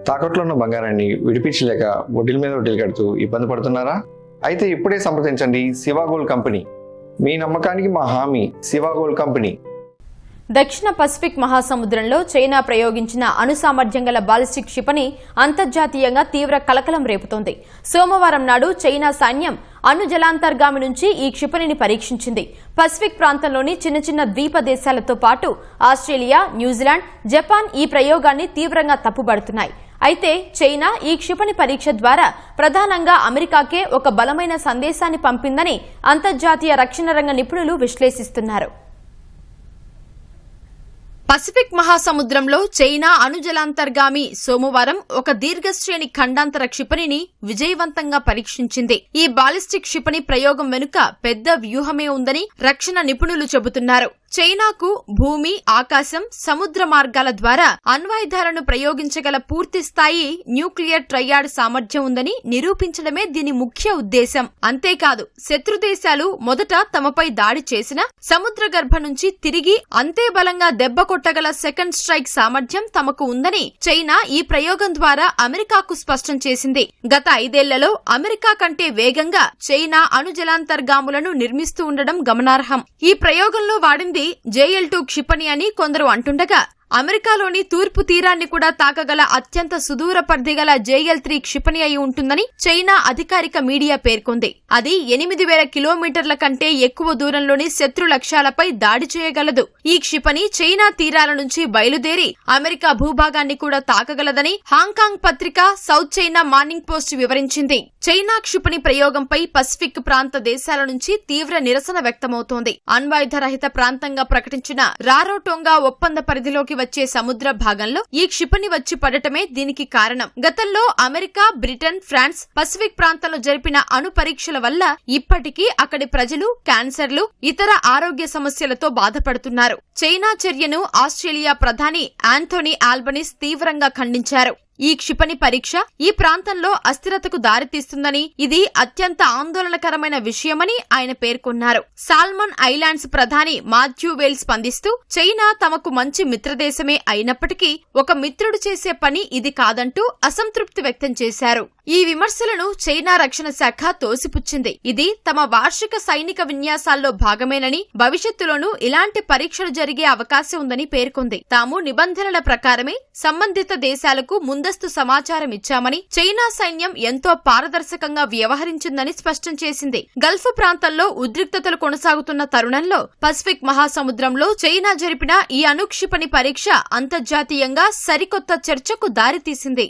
తాకట్లో ఉన్న బంగారాన్ని విడిపించలేక వడ్డీల మీద వడ్డీలు కడుతూ ఇబ్బంది పడుతున్నారా? అయితే ఇప్పుడే సంప్రదించండి శివ గోల్డ్ కంపెనీ. మీ నమ్మకానికి మా హామీ శివ గోల్డ్ కంపెనీ. దక్షిణ పసిఫిక్ మహాసముద్రంలో చైనా ప్రయోగించిన అణుసామర్థ్యం గల బాలిస్టిక్ క్షిపణి అంతర్జాతీయంగా తీవ్ర కలకలం రేపుతోంది. సోమవారం నాడు చైనా సైన్యం అణు జలాంతర్గామి నుంచి ఈ క్షిపణిని పరీక్షించింది. పసిఫిక్ ప్రాంతంలోని చిన్న చిన్న ద్వీప దేశాలతో పాటు ఆస్ట్రేలియా, న్యూజిలాండ్, జపాన్ ఈ ప్రయోగాన్ని తీవ్రంగా తప్పుబడుతున్నాయి. అయితే చైనా ఈ క్షిపణి పరీక్ష ద్వారా ప్రధానంగా అమెరికాకే ఒక బలమైన సందేశాన్ని పంపిందని అంతర్జాతీయ రక్షణ రంగ నిపుణులు విశ్లేషిస్తున్నారు. పసిఫిక్ మహాసముద్రంలో చైనా అణుజలాంతర్గామి సోమవారం ఒక దీర్ఘశ్రేణి ఖండాంతర క్షిపణిని విజయవంతంగా పరీక్షించింది. ఈ బాలిస్టిక్ క్షిపణి ప్రయోగం వెనుక పెద్ద వ్యూహమే ఉందని రక్షణ నిపుణులు చెబుతున్నారు. చైనాకు భూమి, ఆకాశం, సముద్ర మార్గాల ద్వారా అణ్వాయుధాలను ప్రయోగించగల పూర్తి స్థాయి న్యూక్లియర్ ట్రయాడ్ సామర్థ్యం ఉందని నిరూపించడమే దీని ముఖ్య ఉద్దేశం. అంతేకాదు, శత్రు దేశాలు మొదట తమపై దాడి చేసినా సముద్ర గర్భ నుంచి తిరిగి అంతే బలంగా దెబ్బ కొట్టగల సెకండ్ స్ట్రైక్ సామర్థ్యం తమకు ఉందని చైనా ఈ ప్రయోగం ద్వారా అమెరికాకు స్పష్టం చేసింది. గత 5 ఏళ్లలో అమెరికా కంటే వేగంగా చైనా అణు జలాంతర్గాములను నిర్మిస్తూ ఉండడం గమనార్హం. ఈ ప్రయోగంలో వాడింది JL-2 క్షిపణి అని కొందరు అంటుండగా, అమెరికాలోని తూర్పు తీరాన్ని కూడా తాకగల అత్యంత సుదూర పరిధి గల JL-3 క్షిపణి అయి ఉంటుందని చైనా అధికారిక మీడియా పేర్కొంది. అది 8000 కిలోమీటర్ల కంటే ఎక్కువ దూరంలోని శత్రు లక్ష్యాలపై దాడి చేయగలదు. ఈ క్షిపణి చైనా తీరాల నుంచి బయలుదేరి అమెరికా భూభాగాన్ని కూడా తాకగలదని హాంకాంగ్ పత్రిక సౌత్ చైనా మార్నింగ్ పోస్ట్ వివరించింది. చైనా క్షిపణి ప్రయోగంపై పసిఫిక్ ప్రాంత దేశాల నుంచి తీవ్ర నిరసన వ్యక్తమవుతోంది. అణ్వాయుధ రహిత ప్రాంతంగా ప్రకటించిన రారోటోంగా ఒప్పంద పరిధిలోకి వచ్చే సముద్ర భాగంలో ఈ క్షిపణి వచ్చి పడటమే దీనికి కారణం. గతంలో అమెరికా, బ్రిటన్, ఫ్రాన్స్ పసిఫిక్ ప్రాంతంలో జరిపిన అణు పరీక్షల వల్ల ఇప్పటికీ అక్కడి ప్రజలు క్యాన్సర్లు, ఇతర ఆరోగ్య సమస్యలతో బాధపడుతున్నారు. చైనా చర్యను ఆస్ట్రేలియా ప్రధాని ఆంథోనీ ఆల్బనీస్ తీవ్రంగా ఖండించారు. ఈ క్షిపణి పరీక్ష ఈ ప్రాంతంలో అస్థిరతకు దారితీస్తుందని, ఇది అత్యంత ఆందోళనకరమైన విషయమని ఆయన పేర్కొన్నారు. సాల్మన్ ఐలాండ్స్ ప్రధాని మాథ్యూ వేల్ స్పందిస్తూ, చైనా తమకు మంచి మిత్రదేశమే అయినప్పటికీ ఒక మిత్రుడు చేసే పని ఇది కాదంటూ అసంతృప్తి వ్యక్తం చేశారు. ఈ విమర్శలను చైనా రక్షణ శాఖ తోసిపుచ్చింది. ఇది తమ వార్షిక సైనిక విన్యాసాల్లో భాగమేనని, భవిష్యత్తులోనూ ఇలాంటి పరీక్షలు జరిగే అవకాశం ఉందని పేర్కొంది. తాము నిబంధనల ప్రకారమే సంబంధిత దేశాలకు ముందస్తు సమాచారం ఇచ్చామని, చైనా సైన్యం ఎంతో పారదర్శకంగా వ్యవహరించిందని స్పష్టం చేసింది. గల్ఫ్ ప్రాంతంలో ఉద్రిక్తతలు కొనసాగుతున్న తరుణంలో పసిఫిక్ మహాసముద్రంలో చైనా జరిపిన ఈ అణుక్షిపణి పరీక్ష అంతర్జాతీయంగా సరికొత్త చర్చకు దారితీసింది.